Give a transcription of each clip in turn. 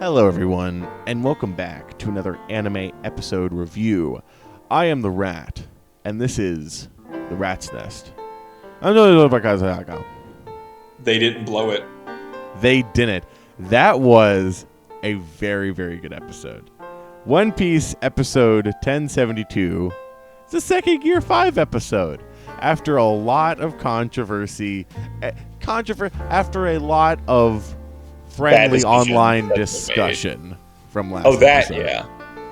Hello everyone, and welcome back to another anime episode review. I am the Rat, and this is the Rat's Nest. They didn't blow it. They didn't. That was a very, very good episode. One Piece episode 1072. It's the second Gear 5 episode. After a lot of controversy, after a lot of friendly online discussion from last episode.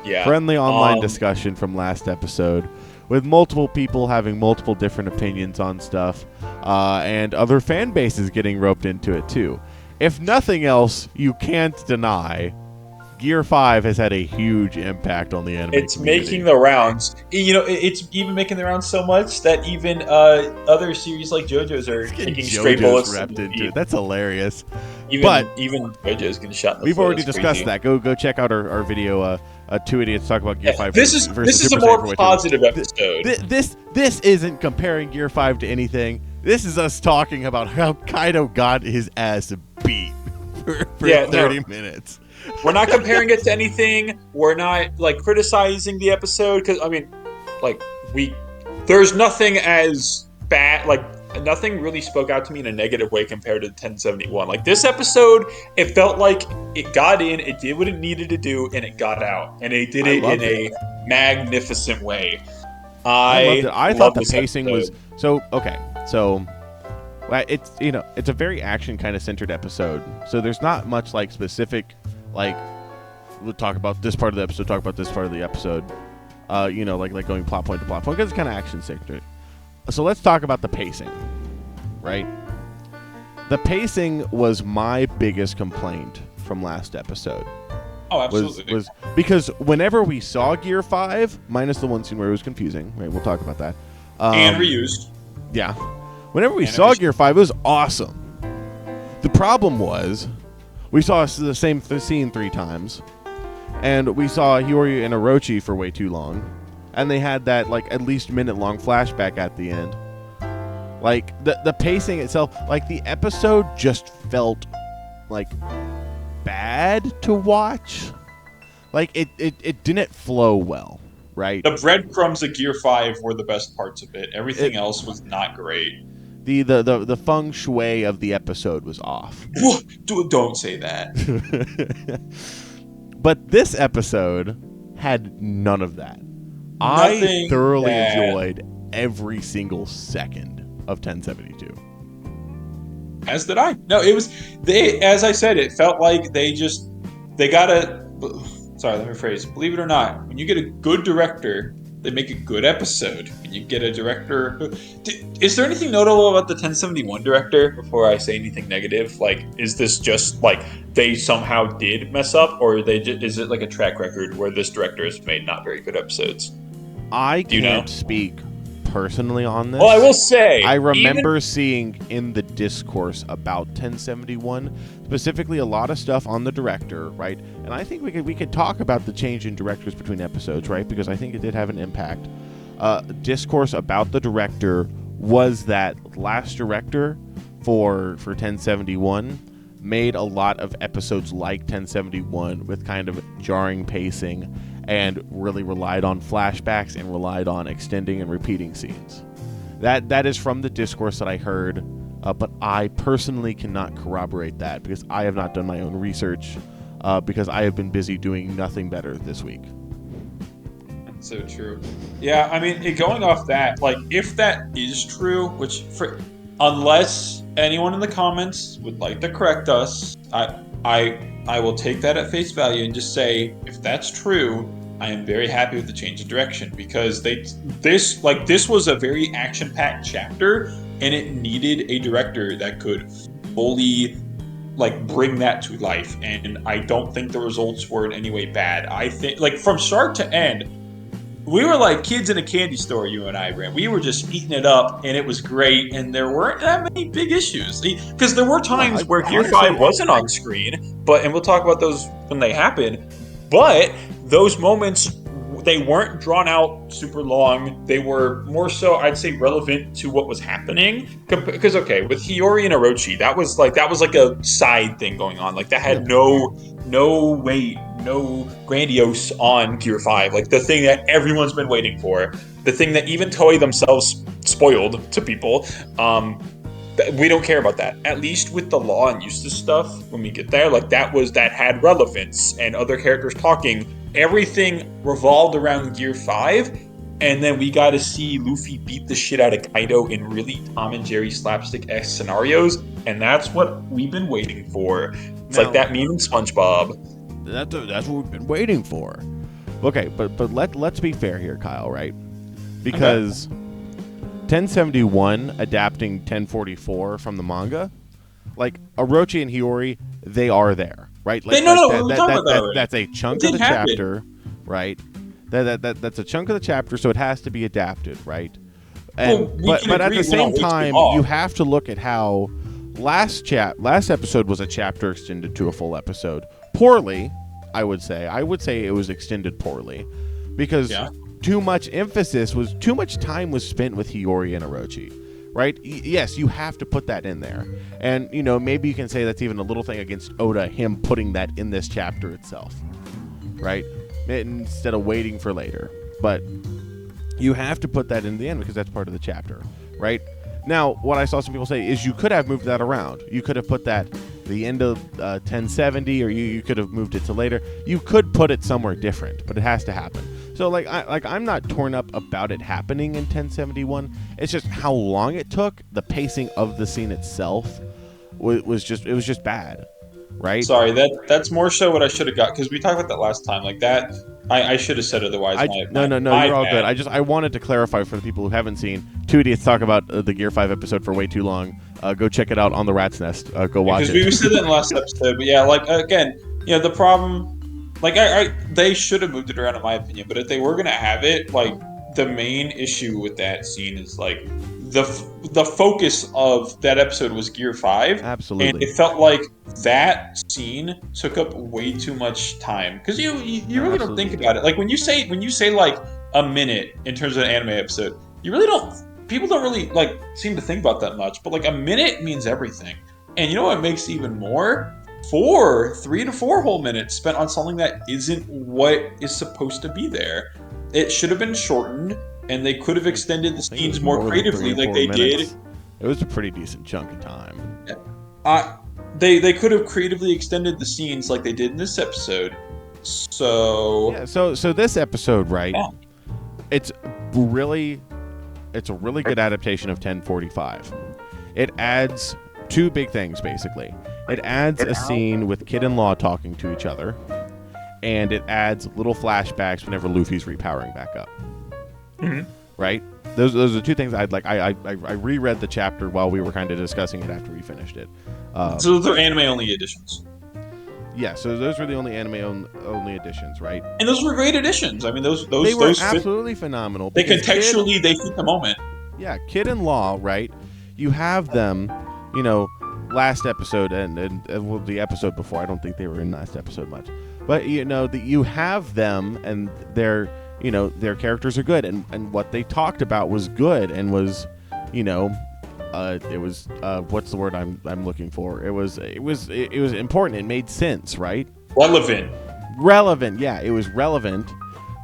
Yeah. Friendly online discussion from last episode with multiple people having multiple different opinions on stuff and other fan bases getting roped into it too. If nothing else, you can't deny Gear 5 has had a huge impact on the anime It's community. making the rounds. You know, it's even making the rounds so much that even other series like JoJo's are taking straight bullets wrapped into it. That's hilarious. Even JoJo's getting shot in the We've foot. already discussed that. Go check out our video. Two Idiots Talk About Gear 5. This is a more positive episode. This isn't comparing Gear 5 to anything. This is us talking about how Kaido got his ass beat for 30 minutes. We're not comparing it to anything. We're not criticizing the episode because there's nothing as bad. Nothing really spoke out to me in a negative way compared to 1071. This episode, it felt like it got in, it did what it needed to do, and it got out, and it did it in a magnificent way. I loved it. I thought the pacing was okay. So it's a very action kind of centered episode. So there's not much specific. We'll talk about this part of the episode, talk about this part of the episode, going plot point to plot point, because it's kind of action-centered. So let's talk about the pacing, right? The pacing was my biggest complaint from last episode. Oh, absolutely. Was because whenever we saw Gear 5, minus the one scene where it was confusing, right? We'll talk about that. And reused. Yeah. Whenever we saw Gear 5, it was awesome. The problem was, we saw the same scene 3 times, and we saw Hiyori and Orochi for way too long, and they had that at least minute-long flashback at the end. The pacing itself, the episode just felt bad to watch. It didn't flow well, right? The breadcrumbs of Gear 5 were the best parts of it. Everything else was not great. The feng shui of the episode was off. Don't say that. But this episode had none of that. I thoroughly enjoyed every single second of 1072. As did I. No, it was as I said, it felt like they got a. Sorry, let me rephrase. Believe it or not, when you get a good director, they make a good episode. When you get a director, is there anything notable about the 1071 director? Before I say anything negative, is this just they somehow did mess up, or is it a track record where this director has made not very good episodes? I can't speak personally on this. Well, I will say, I remember seeing in the discourse about 1071 specifically a lot of stuff on the director, right? And I think we could talk about the change in directors between episodes, right? Because I think it did have an impact. Discourse about the director was that last director for 1071 made a lot of episodes like 1071 with kind of jarring pacing and really relied on flashbacks and relied on extending and repeating scenes. That is from the discourse that I heard, but I personally cannot corroborate that because I have not done my own research because I have been busy doing nothing better this week. That's so true. Yeah, I mean, going off that, if that is true, unless anyone in the comments would like to correct us, I will take that at face value and just say, if that's true, I am very happy with the change of direction because this was a very action-packed chapter, and it needed a director that could fully bring that to life. And I don't think the results were in any way bad. I think from start to end, we were like kids in a candy store, you and I, Brent. We were just eating it up, and it was great, and there weren't that many big issues. Because there were times where Gear 5 wasn't on screen, and we'll talk about those when they happen, but those moments, they weren't drawn out super long. They were more so, I'd say, relevant to what was happening. Because okay, with Hiyori and Orochi, that was like a side thing going on. Like that had no weight, no grandiose on Gear 5. Like the thing that everyone's been waiting for, the thing that even Toei themselves spoiled to people. We don't care about that. At least with the Law and Eustace stuff, when we get there, like that had relevance and other characters talking. Everything revolved around Gear 5, and then we got to see Luffy beat the shit out of Kaido in really Tom and Jerry slapstick-esque scenarios, and that's what we've been waiting for. It's like that meme in SpongeBob. That's what we've been waiting for. Okay, but let's be fair here, Kyle, right? Because 1071 adapting 1044 from the manga, like Orochi and Hiyori, they are there, right? Like, that's a chunk of the chapter, right? That's a chunk of the chapter, so it has to be adapted, right? And but at the same time, you have to look at how last episode was a chapter extended to a full episode. Poorly, I would say. I would say it was extended poorly because too much time was spent with Hiyori and Orochi, right? Yes, you have to put that in there. And, maybe you can say that's even a little thing against Oda, him putting that in this chapter itself, right? Instead of waiting for later. But you have to put that in the end because that's part of the chapter, right? Now, what I saw some people say is you could have moved that around. You could have put that the end of 1070, or you could have moved it to later. You could put it somewhere different, but it has to happen. So, I'm not torn up about it happening in 1071. It's just how long it took. The pacing of the scene itself was just bad, right? Sorry, that's more so what I should have got, because we talked about that last time. Like that, I should have said otherwise. No, you're all good. I wanted to clarify for the people who haven't seen. Two Idiots talk about the Gear 5 episode for way too long. Go check it out on the Rat's Nest. Go watch it. Because we said that in the last episode. But yeah, again, the problem. They should have moved it around, in my opinion. But if they were gonna have it, the main issue with that scene is the focus of that episode was Gear 5. Absolutely. And it felt like that scene took up way too much time. Because you really don't think about it. When you say like a minute in terms of an anime episode, people don't really seem to think about that much. But a minute means everything. And you know what makes it even more? 3 to 4 whole minutes spent on something that isn't what is supposed to be there. It should have been shortened, and they could have extended the scenes more creatively like they did. It was a pretty decent chunk of time. They could have creatively extended the scenes like they did in this episode. So so this episode, right? Yeah. It's a really good adaptation of 1045. It adds two big things, basically. It adds a scene with Kid and Law talking to each other, and it adds little flashbacks whenever Luffy's repowering back up. Mm-hmm. Right? Those are two things I'd like. I reread the chapter while we were kind of discussing it after we finished it. So those are anime-only editions. Yeah, so those were the only anime-only editions, right? And those were great editions. I mean, those were absolutely phenomenal. They contextually, they fit the moment. Yeah, Kid and Law, right? You have them, last episode and the episode before. I don't think they were in last episode much, but you have them and their characters are good, and what they talked about was good and was it was what's the word I'm looking for? It was important. It made sense, right? Relevant. Yeah, it was relevant.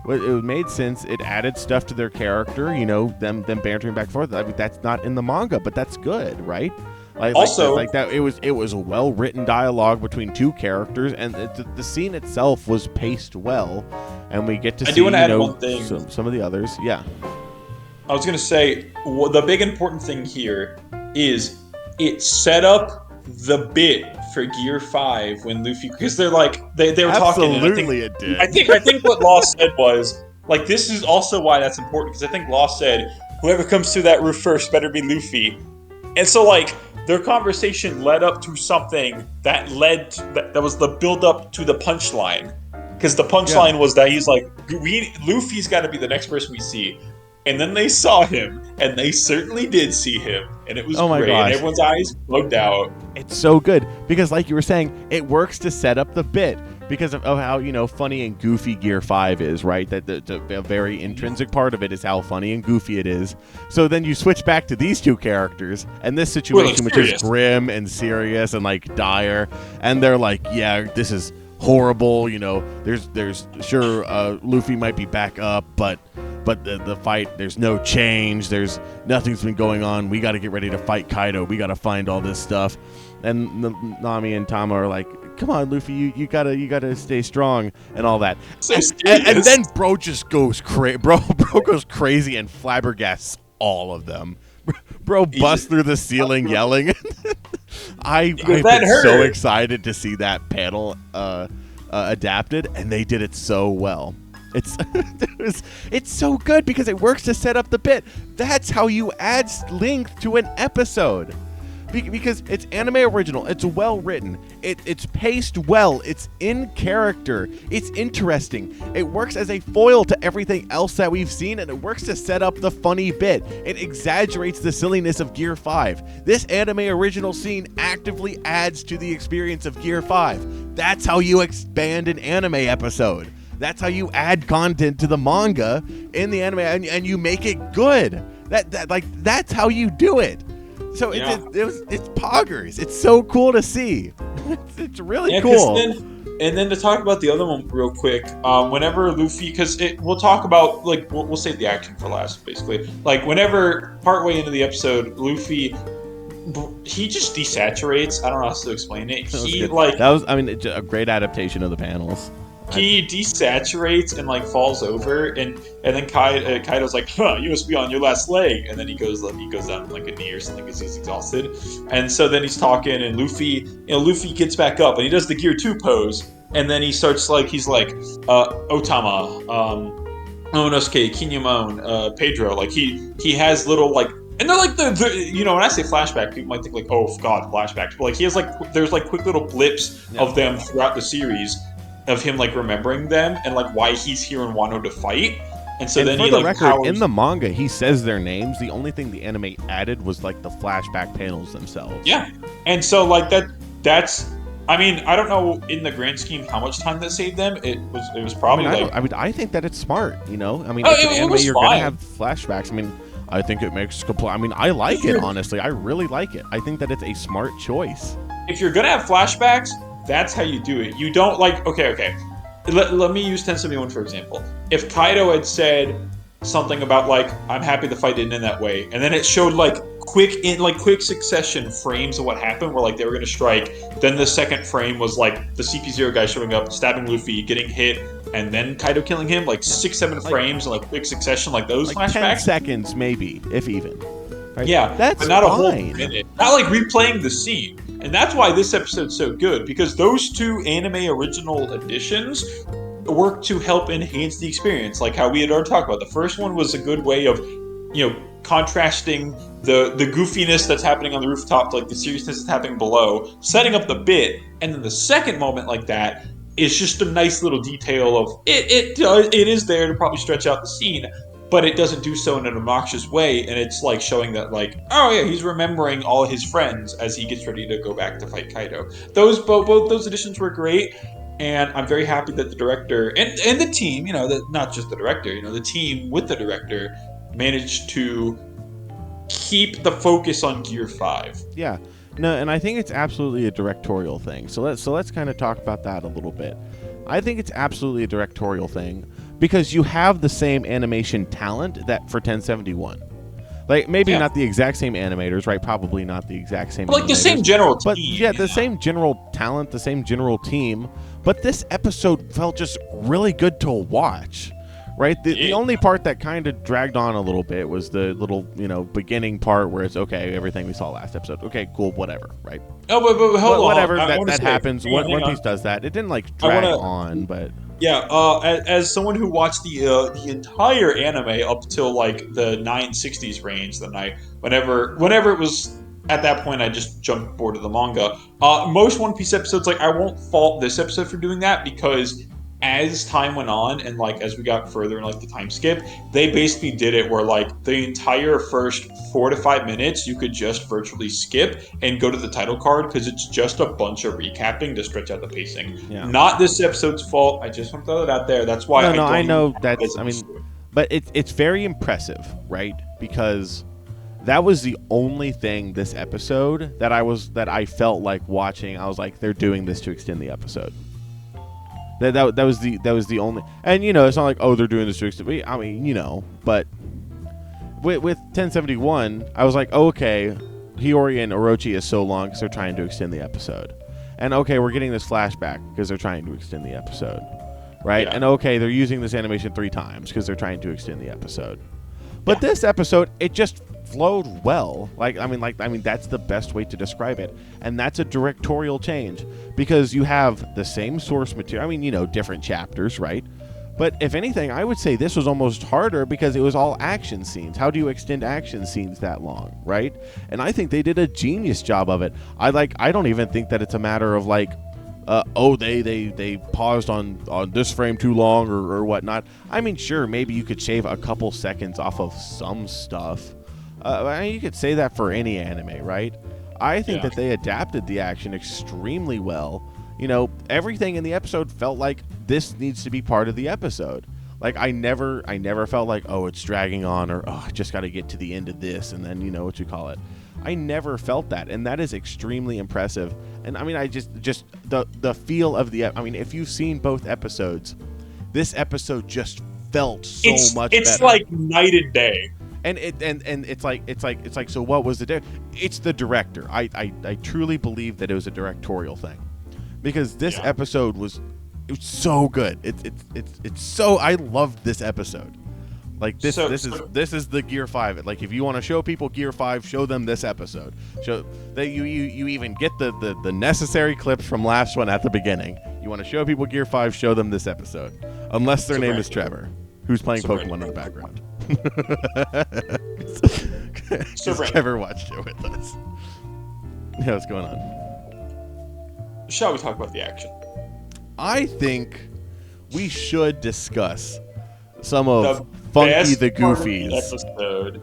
It made sense. It added stuff to their character. Them bantering back and forth. I mean, that's not in the manga, but that's good, right? It was a well-written dialogue between two characters, and the scene itself was paced well, and we get to see add one thing. Some of the others. Yeah, I was gonna say the big important thing here is it set up the bit for Gear 5 when Luffy, because they were talking. Absolutely, it did. I think what Law said was this is also why that's important, because I think Law said whoever comes through that roof first better be Luffy, and so their conversation led up to something that was the build up to the punchline. Because the punchline was that he's Luffy's got to be the next person we see. And then they saw him, and they certainly did see him. And it was great. And everyone's eyes bugged out. It's so good. Because like you were saying, it works to set up the bit. because of how funny and goofy Gear 5 is, right? That a very intrinsic part of it is how funny and goofy it is. So then you switch back to these two characters and this situation, which is grim and serious and like dire, and they're like, yeah, this is horrible. There's sure Luffy might be back up, but the fight, there's no change. There's nothing's been going on. We got to get ready to fight Kaido. We got to find all this stuff. And Nami and Tama are like, come on, Luffy, you gotta stay strong and all that. And then bro just goes crazy. Bro goes crazy and flabbergasts all of them. Bro busts through the ceiling yelling. I've been so excited to see that panel adapted, and they did it so well. It's so good because it works to set up the bit. That's how you add length to an episode. Because it's anime original, it's well written, it's paced well, it's in character, it's interesting, it works as a foil to everything else that we've seen, and it works to set up the funny bit. It exaggerates the silliness of Gear 5. This anime original scene actively adds to the experience of Gear 5. That's how you expand an anime episode. That's how you add content to the manga in the anime, and you make it good. That's how you do it. So it's poggers. It's so cool to see. It's really cool. And then to talk about the other one real quick, whenever Luffy, because we'll talk about, like, we'll save the action for last, basically. Like, whenever partway into the episode, Luffy, he just desaturates. I don't know how else to explain it. That was a great adaptation of the panels. He desaturates and like falls over, and then Kaido's like, you must be on your last leg, and then he goes down on like a knee or something because he's exhausted, and so then he's talking, and Luffy gets back up and he does the Gear 2 pose, and then he starts he's like, Otama, Onosuke, Kinemon, Pedro, like he has little like. And they're like the when I say flashback, people might think like, oh god, flashback. But like he has there's like quick little blips of them throughout the series, of him like remembering them and like why he's here in Wano to fight. And so then he in the manga he says their names. The only thing the anime added was like the flashback panels themselves. Yeah. And so like that's I mean, I don't know in the grand scheme how much time that saved them. It was probably I think that it's smart, I mean, it's an anime, you're fine. gonna have flashbacks. I mean, I think it makes I like it, honestly. I really like it. I think that it's a smart choice. If you're gonna have flashbacks, that's how you do it. You don't okay. Let me use 1071 for example. If Kaido had said something about like, I'm happy the fight didn't end that way, and then it showed quick succession frames of what happened where like they were gonna strike, then the second frame was like the CP0 guy showing up, stabbing Luffy, getting hit, and then Kaido killing him, like 6-7 frames in like quick succession, like those like flashbacks. 10 seconds maybe, if even. Right? Yeah, that's but not fine. A whole minute. Not like replaying the scene. And that's why this episode's so good, because those two anime original editions work to help enhance the experience, like how we had already talked about. The first one was a good way of, contrasting the goofiness that's happening on the rooftop to like the seriousness that's happening below, setting up the bit, and then the second moment like that is just a nice little detail of it is there to probably stretch out the scene, but it doesn't do so in an obnoxious way, and it's like showing that like, oh yeah, he's remembering all his friends as he gets ready to go back to fight Kaido. Both those editions were great, and I'm very happy that the director and the team, not just the director, the team with the director managed to keep the focus on Gear 5. Yeah. No, and I think it's absolutely a directorial thing. So let's kind of talk about that a little bit. I think it's absolutely a directorial thing because you have the same animation talent that for 1071. Like maybe not the exact same animators, right? Probably not the exact same. But like the same general team. But the same general talent, the same general team. But this episode felt just really good to watch. Right? The only part that kind of dragged on a little bit was the little, beginning part where it's okay, everything we saw last episode. Okay, cool, whatever, right? Oh, but hold on. Whatever, that happens. One Piece does that. It didn't drag on, but yeah. As someone who watched the entire anime up till like the 960s range, then whenever it was at that point, I just jumped board to the manga. Most One Piece episodes, I won't fault this episode for doing that because as time went on and like as we got further in like the time skip, they basically did it where like the entire first 4 to 5 minutes you could just virtually skip and go to the title card because it's just a bunch of recapping to stretch out the pacing. Yeah. Not this episode's fault. I just want to throw that out there. That's why No, I know that's. I mean, but it's very impressive, right? Because that was the only thing this episode that I felt like watching. I was like, they're doing this to extend the episode. That was the only, and it's not like, oh, they're doing this to extend. I mean, but with 1071, I was like, oh, okay, Hiyori and Orochi is so long because they're trying to extend the episode, and okay, we're getting this flashback because they're trying to extend the episode, right? Yeah. And okay, they're using this animation 3 times because they're trying to extend the episode, but this episode, it just flowed well. I mean that's the best way to describe it, and that's a directorial change because you have the same source material. I mean, different chapters, right? But if anything, I would say this was almost harder because it was all action scenes. How do you extend action scenes that long, right? And I think they did a genius job of it. I don't even think that it's a matter of like, they paused on this frame too long or whatnot. I mean, sure, maybe you could shave a couple seconds off of some stuff. I mean, you could say that for any anime, right? I think that they adapted the action extremely well. Everything in the episode felt like this needs to be part of the episode. Like I never felt like, oh, it's dragging on, or oh, I just got to get to the end of this and then I never felt that, and that is extremely impressive. And I mean, I just the feel of I mean, if you've seen both episodes, this episode just felt much better. It's like night and day. And it's like so what was the it's the director. I truly believe that it was a directorial thing, because this episode was so good. It's so, I loved this episode. Like this is the Gear 5. Like if you want to show people Gear 5, show them this episode. Show that you even get the necessary clips from last one at the beginning. You want to show people Gear 5, show them this episode. Unless their name is Trevor, who's playing Pokemon in the background. Trevor watched it with us. Yeah, what's going on? Shall we talk about the action? I think we should discuss some of Funky the Goofy's episode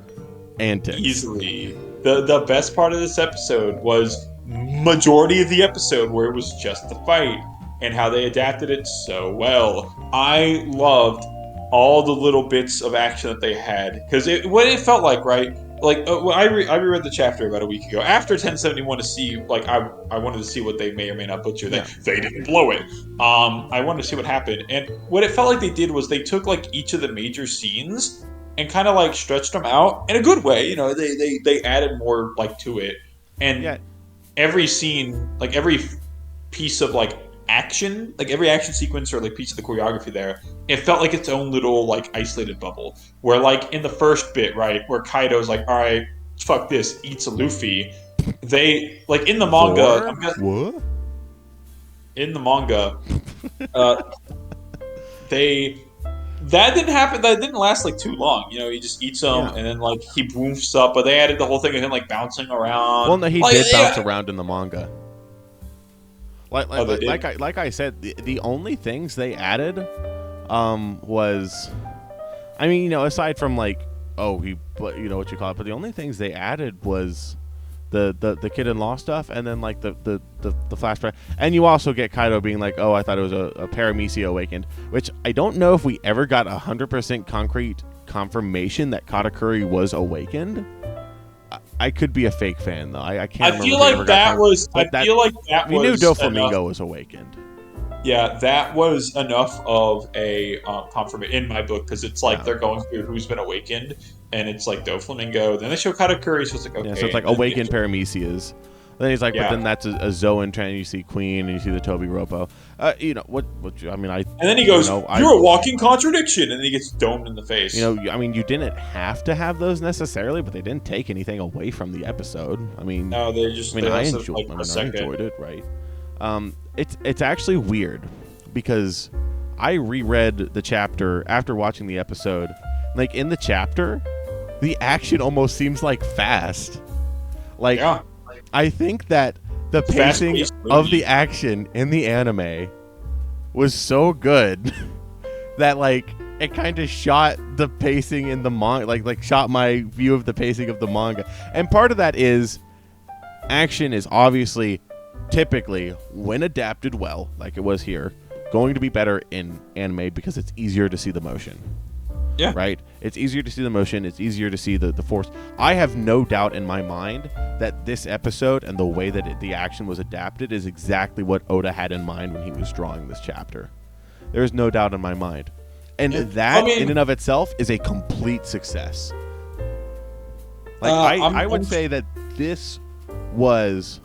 antics. Easily. The best part of this episode was majority of the episode where it was just the fight and how they adapted it so well. I loved all the little bits of action that they had, because what it felt like, right? Like I reread the chapter about a week ago after 1071 to see, like, I wanted to see what they may or may not butcher. They didn't blow it. I wanted to see what happened, and what it felt like they did was they took like each of the major scenes and kind of like stretched them out in a good way. They added more like to it, and every scene, like every piece of like action, like every action sequence or like piece of the choreography there, it felt like its own little like isolated bubble, where like in the first bit, right, where Kaido's like, all right, fuck this, eats a Luffy. They like in the manga, what? In the manga, that didn't happen. That didn't last like too long. He just eats them and then like he boofs up. But they added the whole thing of him like bouncing around. Well, no, he did bounce around in the manga. Like I said, the only things they added was, I mean, aside from like, but the only things they added was the kid in law stuff, and then like the flashback, and you also get Kaido being like, oh, I thought it was a Paramecia awakened, which I don't know if we ever got 100% concrete confirmation that Katakuri was awakened. I could be a fake fan though. I can't. I feel like that was. We knew Doflamingo was awakened. Yeah, that was enough of a confirmation in my book, because it's like they're going through who's been awakened, and it's like Doflamingo. Then they show Katakuri, so it's like okay. Yeah, so it's like awakened Paramecias. Then he's like, but then that's a Zoan trend. You see Queen, and you see the Toby Roppo. What? I mean, And then he goes, "You're a walking contradiction,tion," and then he gets domed in the face. I mean, you didn't have to have those necessarily, but they didn't take anything away from the episode. I mean, no, they just. I enjoyed it, right? It's actually weird because I reread the chapter after watching the episode. Like in the chapter, the action almost seems like fast. Like. Yeah. I think that the pacing of the action in the anime was so good that like it kind of shot the pacing in the manga, like shot my view of the pacing of the manga. And part of that is action is obviously typically, when adapted well, like it was here, going to be better in anime because it's easier to see the motion. Yeah. Right? It's easier to see the motion. It's easier to see the force. I have no doubt in my mind that this episode and the way that the action was adapted is exactly what Oda had in mind when he was drawing this chapter. There's no doubt in my mind. And that, in and of itself, is a complete success. Like I would say that this was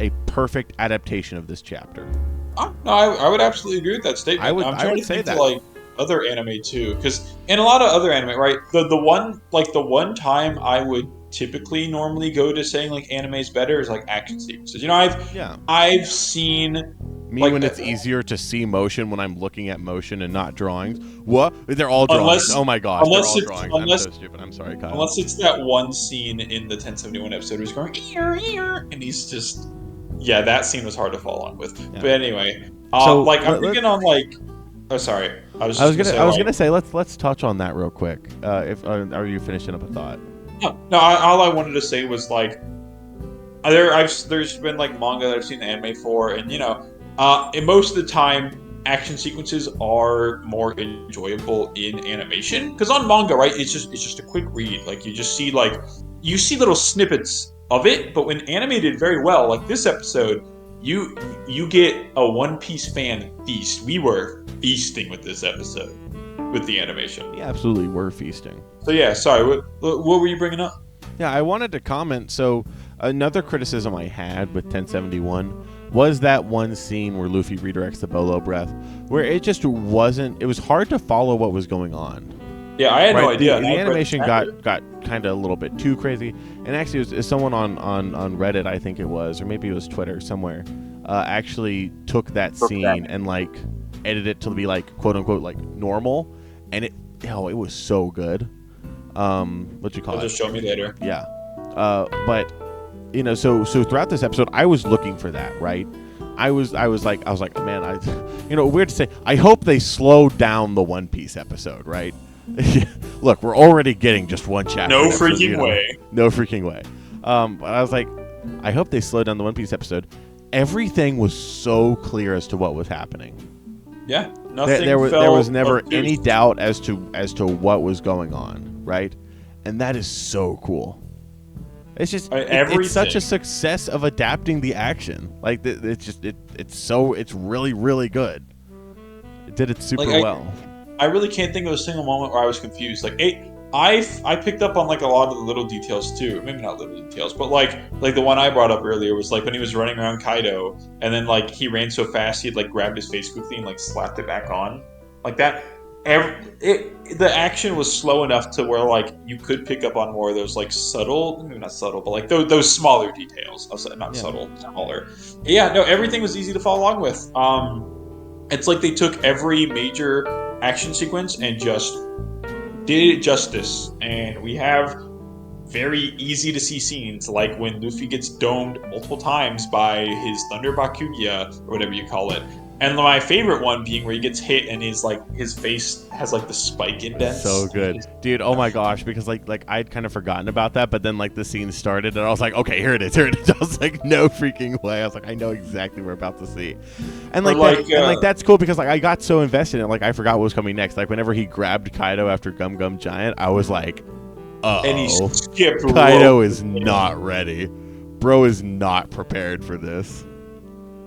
a perfect adaptation of this chapter. No, I would absolutely agree with that statement. I'm trying to think like other anime too, because in a lot of other anime, right? The one time I would typically normally go to saying like anime is better is like action sequences. You know, I've seen when it's easier to see motion when I'm looking at motion and not drawings. What? They're all drawings. Oh my gosh, they're all drawings. I'm so stupid. I'm sorry, Kyle. Unless it's that one scene in the 1071 episode where he's going ear, and he's just that scene was hard to follow along with. Yeah. But anyway, I'm thinking on like. Oh, sorry. I was gonna say let's touch on that real quick. Are you finishing up a thought? No. All I wanted to say was like, there's been like manga that I've seen the anime for, and and most of the time, action sequences are more enjoyable in animation because on manga, right? It's just a quick read. Like you just see little snippets of it, but when animated very well, like this episode. You get a One Piece fan feast. We were feasting with this episode, with the animation. Yeah, absolutely, we're feasting. So yeah, sorry, what were you bringing up? Yeah, I wanted to comment. So another criticism I had with 1071 was that one scene where Luffy redirects the Bolo breath, where it just wasn't. It was hard to follow what was going on. Yeah, I had no idea. The animation got kind of a little bit too crazy. And actually, it was someone on Reddit, I think it was, or maybe it was Twitter somewhere, actually took that scene and like edited it to be like quote unquote like normal, and it was so good. What you call it? Just show me later. Yeah, but so throughout this episode, I was looking for that, right? I was like, man, weird to say. I hope they slowed down the One Piece episode, right? Look, we're already getting just one chapter. No freaking way. No freaking way. But I was like, I hope they slowed down the One Piece episode. Everything was so clear as to what was happening. Yeah, nothing. There was never any doubt as to what was going on, right? And that is so cool. It's just it's such a success of adapting the action. Like it's really really good. It did it super well. I really can't think of a single moment where I was confused. Like, I picked up on like a lot of the little details too. Maybe not little details, but like the one I brought up earlier was like when he was running around Kaido, and then like he ran so fast he'd like grabbed his face quickly and like slapped it back on, like that. The action was slow enough to where like you could pick up on more of those like subtle, maybe not subtle, but like those smaller details. I'll say not subtle, smaller. Yeah, no, everything was easy to follow along with. It's like they took every major action sequence and just did it justice, and we have very easy to see scenes like when Luffy gets domed multiple times by his Thunder Bakugia or whatever you call it, and my favorite one being where he gets hit and his face has like the spike indents. So good, dude. Oh my gosh, because like I'd kind of forgotten about that, but then like the scene started and I was like, okay, here it is. I was like, no freaking way. I was like, I know exactly what we're about to see, and that's cool because like I got so invested in it, like I forgot what was coming next. Like whenever he grabbed Kaido after Gum Gum Giant, I was like, and he skipped. Kaido is not ready. Bro is not prepared for this.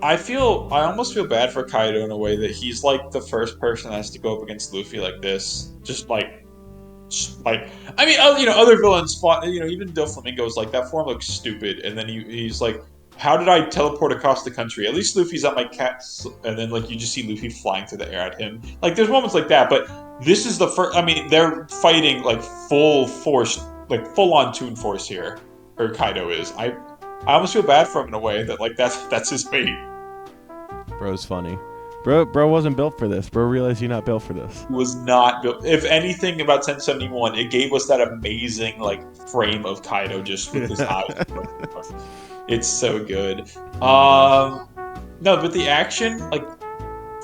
I almost feel bad for Kaido in a way that he's like the first person that has to go up against Luffy like this. Just like I mean, other villains fought. Even Doflamingo's like that form looks stupid, and then he's like, how did I teleport across the country? At least Luffy's at my cat, and then like you just see Luffy flying through the air at him. Like there's moments like that, but this is the first. I mean, they're fighting like full force, like full on Toon Force here, or Kaido is. I almost feel bad for him in a way that like that's his fate. Bro's funny. Bro wasn't built for this. Bro realized you're not built for this. He was not built. If anything about 1071, it gave us that amazing like frame of Kaido just with his eyes. It's so good. No, but the action, like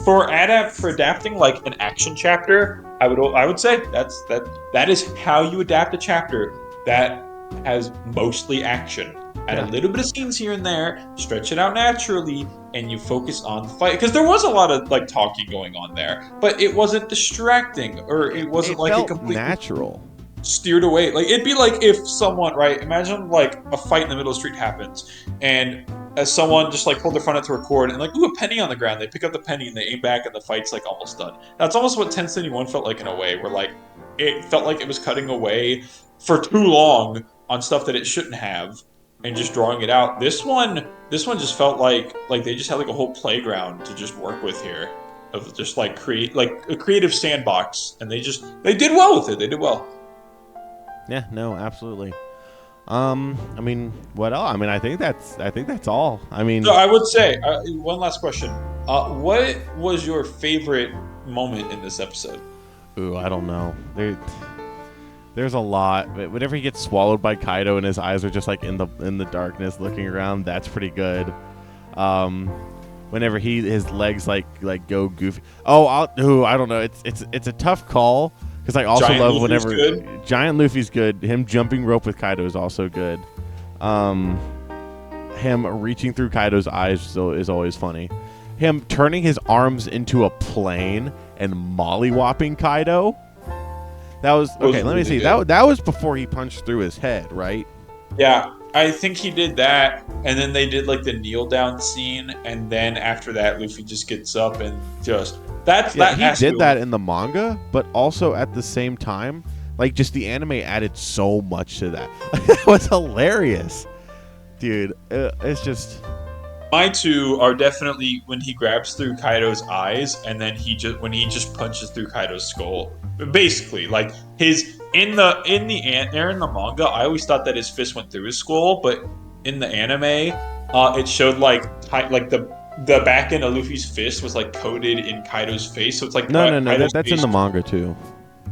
for adapting like an action chapter, I would say that is how you adapt a chapter that has mostly action. Add a little bit of scenes here and there, stretch it out naturally, and you focus on the fight. Because there was a lot of like talking going on there, but it wasn't distracting, or it wasn't like felt a completely natural. Steered away. Like it'd be like if someone, right? Imagine like a fight in the middle of the street happens, and as someone just like pulled their phone out to record, and like, ooh, a penny on the ground. They pick up the penny and they aim back, and the fight's like almost done. That's almost what 1071 felt like in a way, where like it felt like it was cutting away for too long on stuff that it shouldn't have, and just drawing it out. This one just felt like they just had like a whole playground to just work with here, of just like create like a creative sandbox, and they did well with it. They did well. Yeah, no, absolutely. I mean, what else? I mean, I think that's all. I mean, so I would say one last question. What was your favorite moment in this episode? Ooh, I don't know. There's a lot. Whenever he gets swallowed by Kaido and his eyes are just like in the darkness looking around, that's pretty good. Whenever his legs like go goofy. I don't know. It's a tough call. Because I also Giant love Luffy's whenever good. Giant Luffy's good. Him jumping rope with Kaido is also good. Him reaching through Kaido's eyes is always funny. Him turning his arms into a plane and mollywopping Kaido. That was okay. Let me see. That was before he punched through his head, right? Yeah, I think he did that, and then they did like the kneel down scene, and then after that, Luffy just gets up and just. He did that in the manga, but also at the same time, like just the anime added so much to that. It was hilarious, dude. It's just. My two are definitely when he grabs through Kaido's eyes, and then when he just punches through Kaido's skull. Basically, like in the manga, I always thought that his fist went through his skull, but in the anime, it showed like the back end of Luffy's fist was like coated in Kaido's face, so it's like no. That's in the manga too.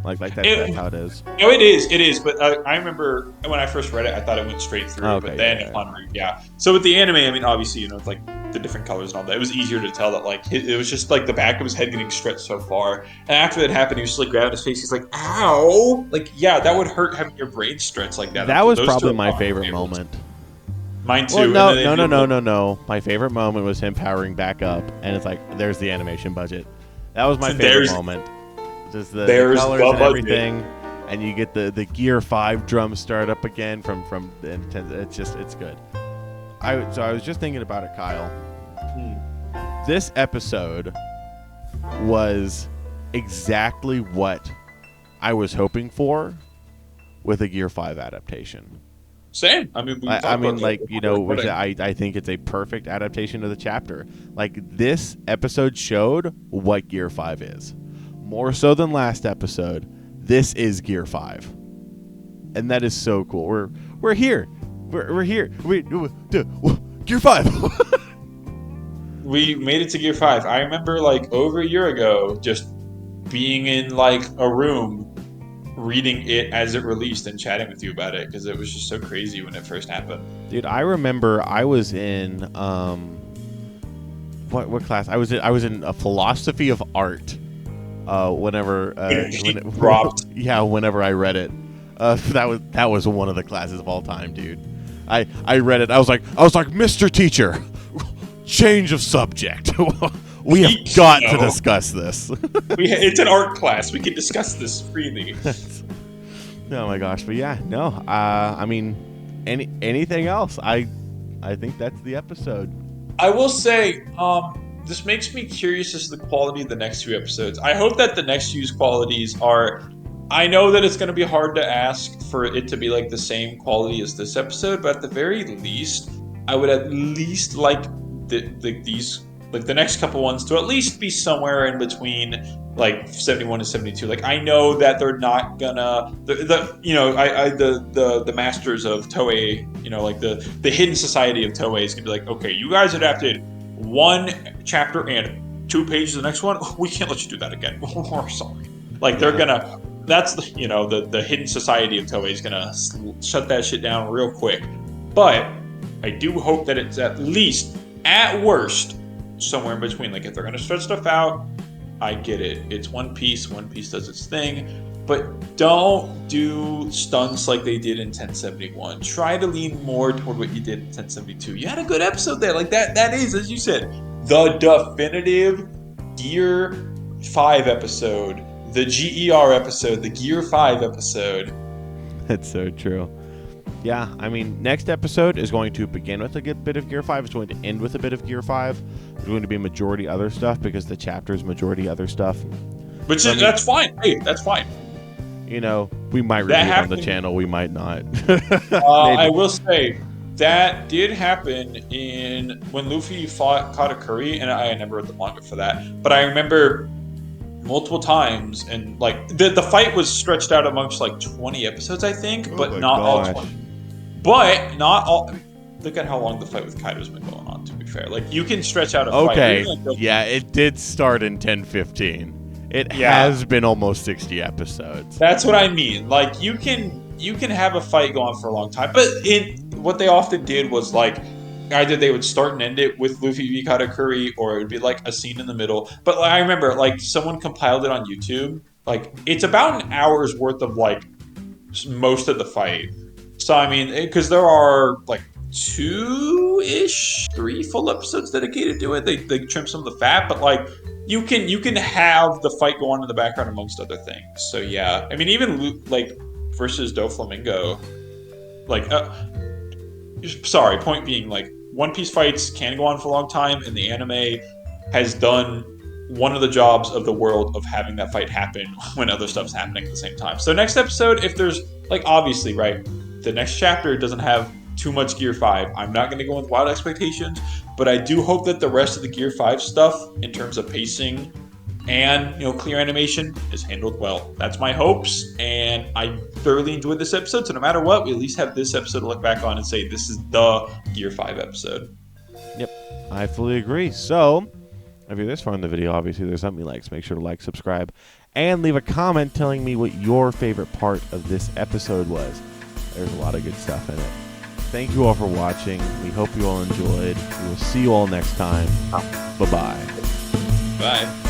Like that's how it is. No, it is. But I remember when I first read it, I thought it went straight through. Okay, but then So with the anime, I mean, obviously, it's like the different colors and all that. It was easier to tell that like it was just like the back of his head getting stretched so far. And after that happened, he was just like grabbing his face. He's like, "Ow!" Like, yeah, that would hurt having your brain stretched like that. That was probably my favorite moment. Mine too. Well, no. My favorite moment was him powering back up, and it's like, there's the animation budget. That was my favorite moment. Just the colors and everything, and you get the Gear 5 drum start up again from it's good. I was just thinking about it, Kyle. This episode was exactly what I was hoping for with a Gear 5 adaptation. Same. I mean, I think it's a perfect adaptation of the chapter. Like, this episode showed what Gear 5 is. More so than last episode, this is Gear 5. And that is so cool. We're here. We're here. Gear 5. We made it to Gear 5. I remember like over a year ago just being in like a room reading it as it released and chatting with you about it because it was just so crazy when it first happened. Dude, I remember I was in what class? I was in a philosophy of art. Whenever I read it. That was one of the classes of all time, dude. I read it. I was like, Mr. Teacher, change of subject. We have got to discuss this. It's an art class. We can discuss this freely. Oh my gosh, but yeah, no. I mean, anything else? I think that's the episode. I will say, this makes me curious as to the quality of the next few episodes. I hope that the next few's qualities are. I know that it's going to be hard to ask for it to be like the same quality as this episode, but at the very least, I would at least like these. Like the next couple ones to at least be somewhere in between like 71 and 72. Like I know that they're not gonna the masters of Toei, like the hidden society of Toei is gonna be like, okay, you guys adapted one chapter and 2 pages of the next one. We can't let you do that again. We're sorry. Like they're gonna that's the hidden society of Toei is gonna shut that shit down real quick. But I do hope that it's at least at worst somewhere in between. Like if they're gonna stretch stuff out, I get it. It's One Piece. One Piece does its thing. But don't do stunts like they did in 1071. Try to lean more toward what you did in 1072. You had a good episode there. Like that is, as you said, the definitive Gear 5 episode. The GER episode. The Gear 5 episode. That's so true. Yeah, I mean, next episode is going to begin with a good bit of Gear 5. It's going to end with a bit of Gear 5. There's going to be majority other stuff because the chapter is majority other stuff. Which is, that's fine. Hey, that's fine. You know, we might review it on the channel. We might not. I will say that did happen in when Luffy fought Katakuri, and I never read the manga for that, but I remember multiple times, and like the fight was stretched out amongst like 20 episodes, I think, but not all 20. But not all. Look at how long the fight with Kaido's been going on. To be fair, like you can stretch out a fight. Okay, yeah, it did start in 1015. It has been almost 60 episodes. That's what I mean. Like you can have a fight go on for a long time, but what they often did was like either they would start and end it with Luffy v Katakuri, or it would be like a scene in the middle. But like, I remember like someone compiled it on YouTube. Like it's about an hour's worth of like most of the fight. So I mean, because there are like 3 full episodes dedicated to it. They trim some of the fat, but like you can have the fight go on in the background amongst other things. So yeah, I mean even like versus Doflamingo, like sorry, point being like One Piece fights can go on for a long time, and the anime has done one of the jobs of the world of having that fight happen when other stuff's happening at the same time. So next episode, if there's like obviously right, the next chapter doesn't have too much Gear 5. I'm not going to go with wild expectations, but I do hope that the rest of the Gear 5 stuff in terms of pacing and clear animation is handled well. That's my hopes, and I thoroughly enjoyed this episode. So no matter what, we at least have this episode to look back on and say this is the Gear 5 episode. Yep, I fully agree. So if you're this far in the video, obviously there's something you like, so make sure to like, subscribe, and leave a comment telling me what your favorite part of this episode was. There's a lot of good stuff in it. Thank you all for watching. We hope you all enjoyed. We will see you all next time. Bye-bye. Bye.